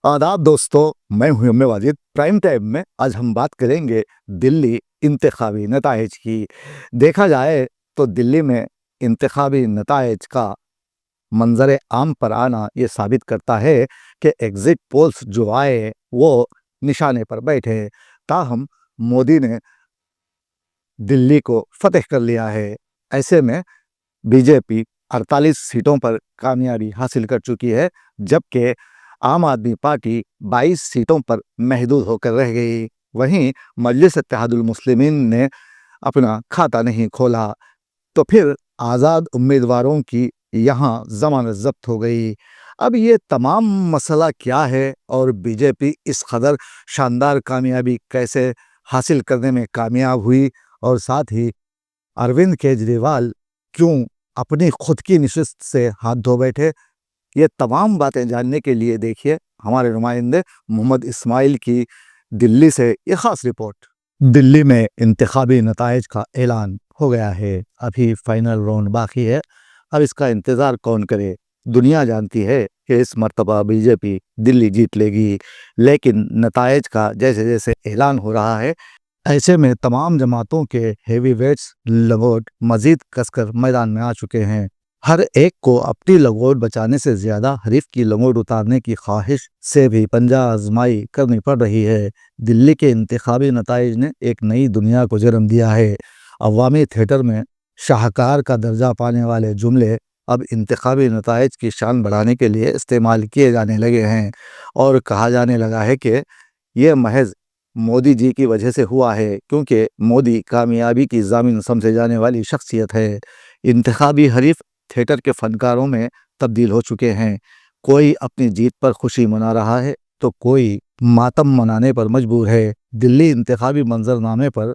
आदाब दोस्तों, मैं हूं एम वाजिद। प्राइम टाइम में आज हम बात करेंगे दिल्ली इंतखाबी नताइज की। देखा जाए तो दिल्ली में इंतखाबी नताइज का मंजर आम पर आना ये साबित करता है कि एग्जिट पोल्स जो आए वो निशाने पर बैठे। ताहम मोदी ने दिल्ली को फतेह कर लिया है। ऐसे में बीजेपी 48 सीटों पर कामयाबी हासिल कर चुकी है, जबकि आम आदमी पार्टी 22 सीटों पर महदूद होकर रह गई। वहीं मजलिस इत्तेहादुल मुस्लिमीन ने अपना खाता नहीं खोला, तो फिर आज़ाद उम्मीदवारों की यहाँ जमानत जब्त हो गई। अब ये तमाम मसला क्या है और बीजेपी इस कदर शानदार कामयाबी कैसे हासिल करने में कामयाब हुई, और साथ ही अरविंद केजरीवाल क्यों अपनी खुद की नशिस्त से हाथ धो बैठे, ये तमाम बातें जानने के लिए देखिए हमारे नुमाइंदे मोहम्मद इस्माइल की दिल्ली से ये खास रिपोर्ट। दिल्ली में इंतखाबी नताइज का ऐलान हो गया है। अभी फाइनल राउंड बाकी है। अब इसका इंतज़ार कौन करे। दुनिया जानती है कि इस मर्तबा बीजेपी दिल्ली जीत लेगी, लेकिन नताइज का जैसे जैसे ऐलान हो रहा है, ऐसे में तमाम जमातों के हेवी वेट्स लगोट मजीद कसकर मैदान में आ चुके हैं। हर एक को अपनी लगोट बचाने से ज्यादा हरीफ की लगोट उतारने की ख्वाहिश से भी पंजा आजमाई करनी पड़ रही है। दिल्ली के इंतखाबी नताइज ने एक नई दुनिया को जन्म दिया है। अवामी थिएटर में शाहकार का दर्जा पाने वाले जुमले अब इंतखाबी नताइज की शान बढ़ाने के लिए इस्तेमाल किए जाने लगे हैं, और कहा जाने लगा है कि ये महज मोदी जी की वजह से हुआ है, क्योंकि मोदी कामयाबी की ज़ामिन समझे जाने वाली शख्सियत है। इंतखाबी हरीफ थिएटर के फनकारों में तब्दील हो चुके हैं। कोई अपनी जीत पर खुशी मना रहा है, तो कोई मातम मनाने पर मजबूर है। दिल्ली इंतखाबी मंजरनामे पर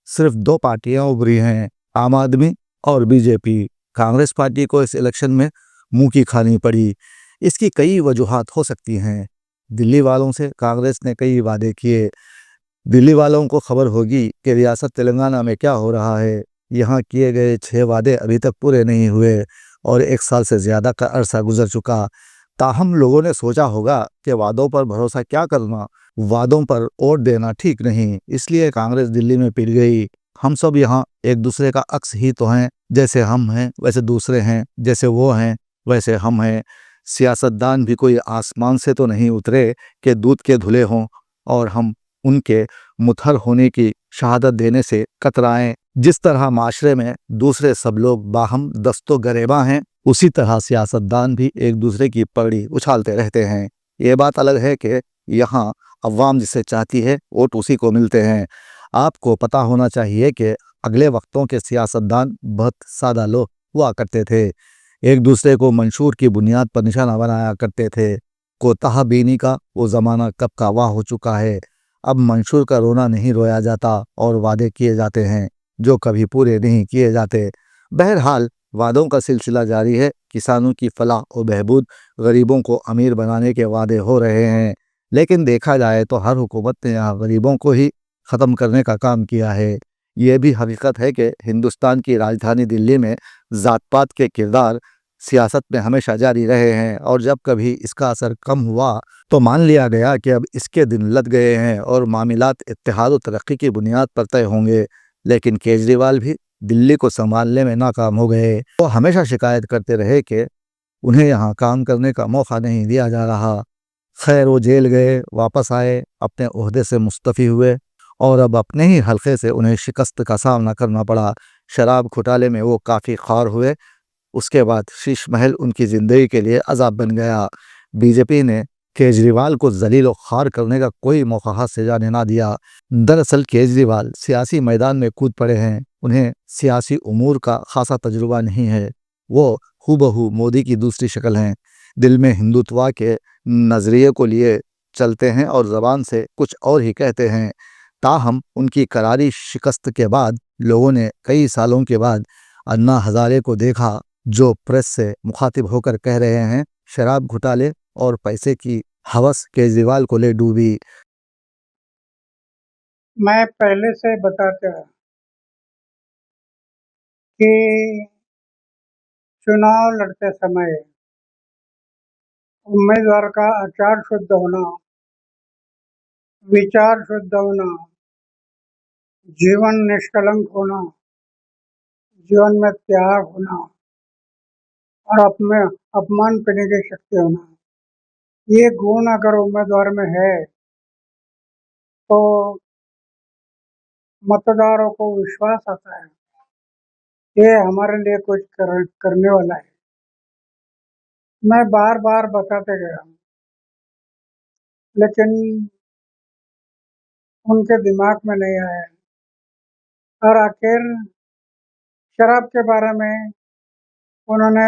सिर्फ दो पार्टियां उभरी हैं, आम आदमी और बीजेपी। कांग्रेस पार्टी को इस इलेक्शन में मुंह की खानी पड़ी। इसकी कई वजूहात हो सकती हैं। दिल्ली वालों से कांग्रेस ने कई वादे किए। दिल्ली वालों को खबर होगी कि रियासत तेलंगाना में क्या हो रहा है। यहाँ किए गए 6 वादे अभी तक पूरे नहीं हुए और 1 साल से ज़्यादा का अरसा गुजर चुका। ताहम लोगों ने सोचा होगा कि वादों पर भरोसा क्या करना, वादों पर वोट देना ठीक नहीं, इसलिए कांग्रेस दिल्ली में पिट गई। हम सब यहाँ एक दूसरे का अक्स ही तो हैं। जैसे हम हैं वैसे दूसरे हैं, जैसे वो हैं वैसे हम हैं। सियासतदान भी कोई आसमान से तो नहीं उतरे कि दूध के धुले हों, और हम उनके मुतहर होने की शहादत देने से कतराएं। जिस तरह माशरे में दूसरे सब लोग बाहम दस्तो गरेबा हैं, उसी तरह सियासतदान भी एक दूसरे की पगड़ी उछालते रहते हैं। ये बात अलग है कि यहाँ अवाम जिसे चाहती है वोट उसी को मिलते हैं। आपको पता होना चाहिए कि अगले वक्तों के सियासतदान बहुत सादा लोग हुआ करते थे। एक दूसरे को मंशूर की बुनियाद पर निशाना बनाया करते थे। कोताह बीनी का वो ज़माना कब का वाह हो चुका है। अब मंशूर का रोना नहीं रोया जाता और वादे किए जाते हैं जो कभी पूरे नहीं किए जाते। बहरहाल वादों का सिलसिला जारी है। किसानों की फलाह और बहबूद, गरीबों को अमीर बनाने के वादे हो रहे हैं, लेकिन देखा जाए तो हर हुकूमत ने यहाँ गरीबों को ही ख़त्म करने का काम किया है। ये भी हकीकत है कि हिंदुस्तान की राजधानी दिल्ली में ज़ात पात के किरदार सियासत में हमेशा जारी रहे हैं, और जब कभी इसका असर कम हुआ तो मान लिया गया कि अब इसके दिन लद गए हैं और मामलात इत्तेहाद और तरक्की की बुनियाद पर तय होंगे। लेकिन केजरीवाल भी दिल्ली को संभालने में नाकाम हो गए। वो हमेशा शिकायत करते रहे कि उन्हें यहाँ काम करने का मौका नहीं दिया जा रहा। खैर, वो जेल गए, वापस आए, अपने ओहदे से मुस्तफ़ी हुए, और अब अपने ही हल्के से उन्हें शिकस्त का सामना करना पड़ा। शराब घोटाले में वो काफ़ी ख्वार हुए। उसके बाद शीश महल उनकी ज़िंदगी के लिए अजाब बन गया। बीजेपी ने केजरीवाल को जलील और ख्वार करने का कोई मौका हाथ से जाने ना दिया। दरअसल केजरीवाल सियासी मैदान में कूद पड़े हैं। उन्हें सियासी उमूर का खासा तजुर्बा नहीं है। वो हूबहू मोदी की दूसरी शक्ल हैं। दिल में हिंदुत्व के नज़रिए को लिए चलते हैं और ज़बान से कुछ और ही कहते हैं। ताहम उनकी करारी शिकस्त के बाद लोगों ने कई सालों के बाद अन्ना हज़ारे को देखा, जो प्रेस से मुखातिब होकर कह रहे हैं शराब घोटाले और पैसे की हवस केजरीवाल को ले डूबी। मैं पहले से बताता कि चुनाव लड़ते समय उम्मीदवार का आचार शुद्ध होना, विचार शुद्ध होना, जीवन निष्कलंक होना, जीवन में त्याग होना और अपने अपमान करने की शक्ति होना, ये गुण अगर उम्मीदवार में है तो मतदारों को विश्वास आता है ये हमारे लिए कुछ करने वाला है। मैं बार बार बताते गया हूँ, लेकिन उनके दिमाग में नहीं आया और आखिर शराब के बारे में उन्होंने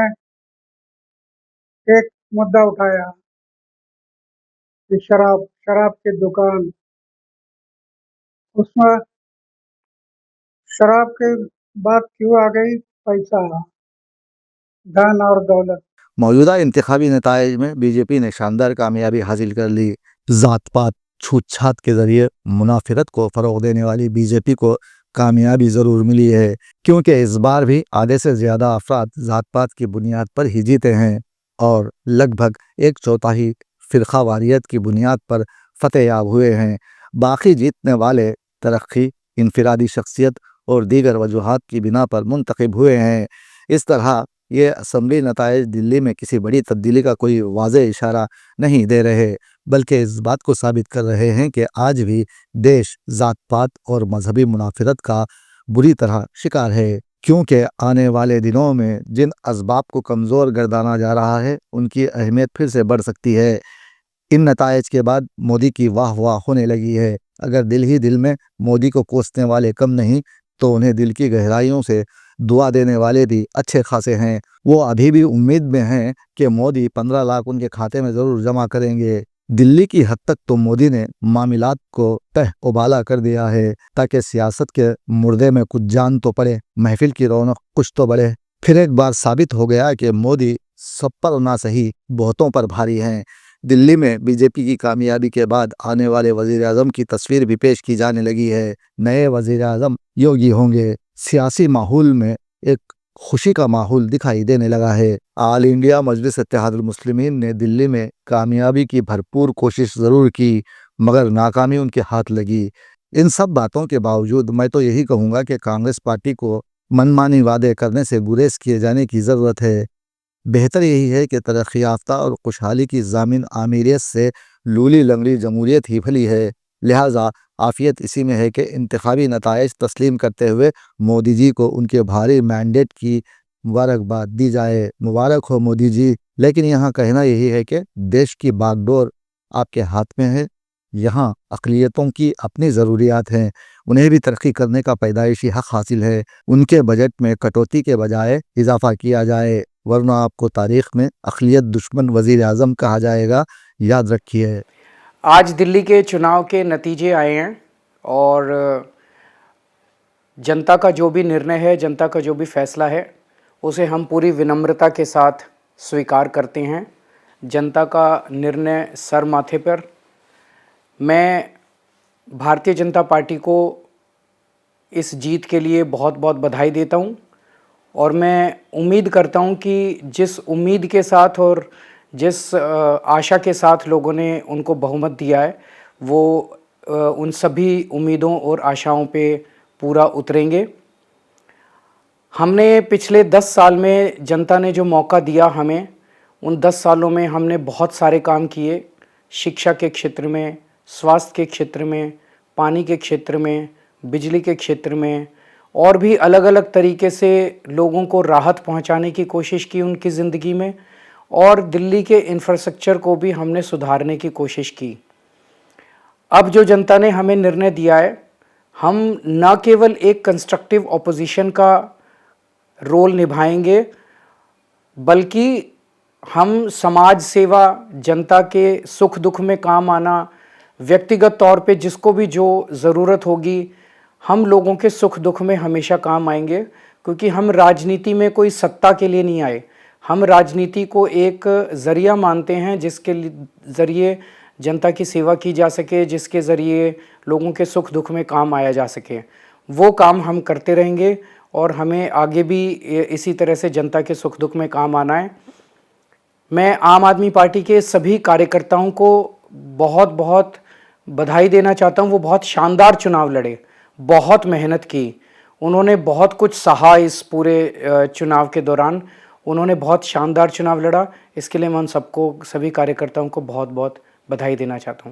एक मुद्दा उठाया कि शराब की दुकान, उसमें शराब की बात क्यों आ गई? पैसा, धन और दौलत। मौजूदा इंतखाबी नताइज में बीजेपी ने शानदार कामयाबी हासिल कर ली। ज़ात पात छूत छात के जरिए मुनाफिरत को फ़रोग़ देने वाली बीजेपी को कामयाबी ज़रूर मिली है, क्योंकि इस बार भी आधे से ज़्यादा अफराद ज़ात पात की बुनियाद पर ही जीते हैं और लगभग एक चौथाई फ़िरका वारियत की बुनियाद पर फतेह याब हुए हैं। बाकी जीतने वाले तरक्की, इनफरादी शख्सियत और दीगर वजूहात की बिना पर मुंतखब हुए हैं। इस तरह ये असम्बली नताइज दिल्ली में किसी बड़ी तब्दीली का कोई वाज़ेह इशारा नहीं दे रहे, बल्कि इस बात को साबित कर रहे हैं कि आज भी देश ज़ात पात और मजहबी मुनाफिरत का बुरी तरह शिकार है, क्योंकि आने वाले दिनों में जिन असबाब को कमज़ोर गर्दाना जा रहा है उनकी अहमियत फिर से बढ़ सकती है। इन नताइज के बाद मोदी की वाह वाह होने लगी है। अगर दिल ही दिल में मोदी को कोसने वाले कम नहीं तो उन्हें दिल की गहराइयों से दुआ देने वाले भी अच्छे खासे हैं। वो अभी भी उम्मीद में हैं कि मोदी 15 लाख उनके खाते में ज़रूर जमा करेंगे। दिल्ली की हद तक तो मोदी ने मामलात को तह उबाला कर दिया है ताकि सियासत के मुर्दे में कुछ जान तो पड़े, महफिल की रौनक कुछ तो बढ़े। फिर एक बार साबित हो गया कि मोदी सब पर ना सही बहुतों पर भारी हैं। दिल्ली में बीजेपी की कामयाबी के बाद आने वाले वज़ीर आज़म की तस्वीर भी पेश की जाने लगी है। नए वज़ीर आज़म योगी होंगे। सियासी माहौल में एक खुशी का माहौल दिखाई देने लगा है। आल इंडिया मजलिस इत्तेहादुल मुस्लिमीन ने दिल्ली में कामयाबी की भरपूर कोशिश ज़रूर की, मगर नाकामी उनके हाथ लगी। इन सब बातों के बावजूद मैं तो यही कहूँगा कि कांग्रेस पार्टी को मनमानी वादे करने से गुरेज किए जाने की ज़रूरत है। बेहतर यही है कि तरक्की याफ्ता और खुशहाली की ज़ामिन आमीरियत से लूली लंगड़ी जमहूरियत ही फली है। लिहाजा आफियत इसी में है कि इंतखाबी नताइज तस्लीम करते हुए मोदी जी को उनके भारी मैंडेट की मुबारकबाद दी जाए। मुबारक हो मोदी जी। लेकिन यहाँ कहना यही है कि देश की बागडोर आपके हाथ में है। यहाँ अक़लियतों की अपनी ज़रूरियात हैं, उन्हें भी तरक्की करने का पैदाइशी हक़ हासिल है। उनके बजट में कटौती के बजाय इजाफ़ा किया जाए, वरना आपको तारीख़ में अक़लियत दुश्मन वज़ीर आज़म कहा जाएगा, याद रखिए। आज दिल्ली के चुनाव के नतीजे आए हैं और जनता का जो भी निर्णय है, जनता का जो भी फैसला है, उसे हम पूरी विनम्रता के साथ स्वीकार करते हैं। जनता का निर्णय सर माथे पर। मैं भारतीय जनता पार्टी को इस जीत के लिए बहुत बहुत बधाई देता हूं और मैं उम्मीद करता हूं कि जिस उम्मीद के साथ और जिस आशा के साथ लोगों ने उनको बहुमत दिया है, वो उन सभी उम्मीदों और आशाओं पे पूरा उतरेंगे। हमने पिछले 10 साल में जनता ने जो मौका दिया हमें, उन 10 सालों में हमने बहुत सारे काम किए। शिक्षा के क्षेत्र में, स्वास्थ्य के क्षेत्र में, पानी के क्षेत्र में, बिजली के क्षेत्र में और भी अलग अलग तरीके से लोगों को राहत पहुंचाने की कोशिश की उनकी ज़िंदगी में, और दिल्ली के इंफ्रास्ट्रक्चर को भी हमने सुधारने की कोशिश की। अब जो जनता ने हमें निर्णय दिया है, हम न केवल एक कंस्ट्रक्टिव ऑपोजिशन का रोल निभाएंगे, बल्कि हम समाज सेवा, जनता के सुख दुख में काम आना, व्यक्तिगत तौर पे जिसको भी जो ज़रूरत होगी, हम लोगों के सुख दुख में हमेशा काम आएंगे। क्योंकि हम राजनीति में कोई सत्ता के लिए नहीं आए, हम राजनीति को एक ज़रिया मानते हैं जिसके ज़रिए जनता की सेवा की जा सके, जिसके ज़रिए लोगों के सुख दुख में काम आया जा सके। वो काम हम करते रहेंगे और हमें आगे भी इसी तरह से जनता के सुख दुख में काम आना है। मैं आम आदमी पार्टी के सभी कार्यकर्ताओं को बहुत बहुत बधाई देना चाहता हूं। वो बहुत शानदार चुनाव लड़े, बहुत मेहनत की, उन्होंने बहुत कुछ सहा इस पूरे चुनाव के दौरान। उन्होंने बहुत शानदार चुनाव लड़ा, इसके लिए मैं उन सबको, सभी कार्यकर्ताओं को बहुत बहुत बधाई देना चाहता हूं।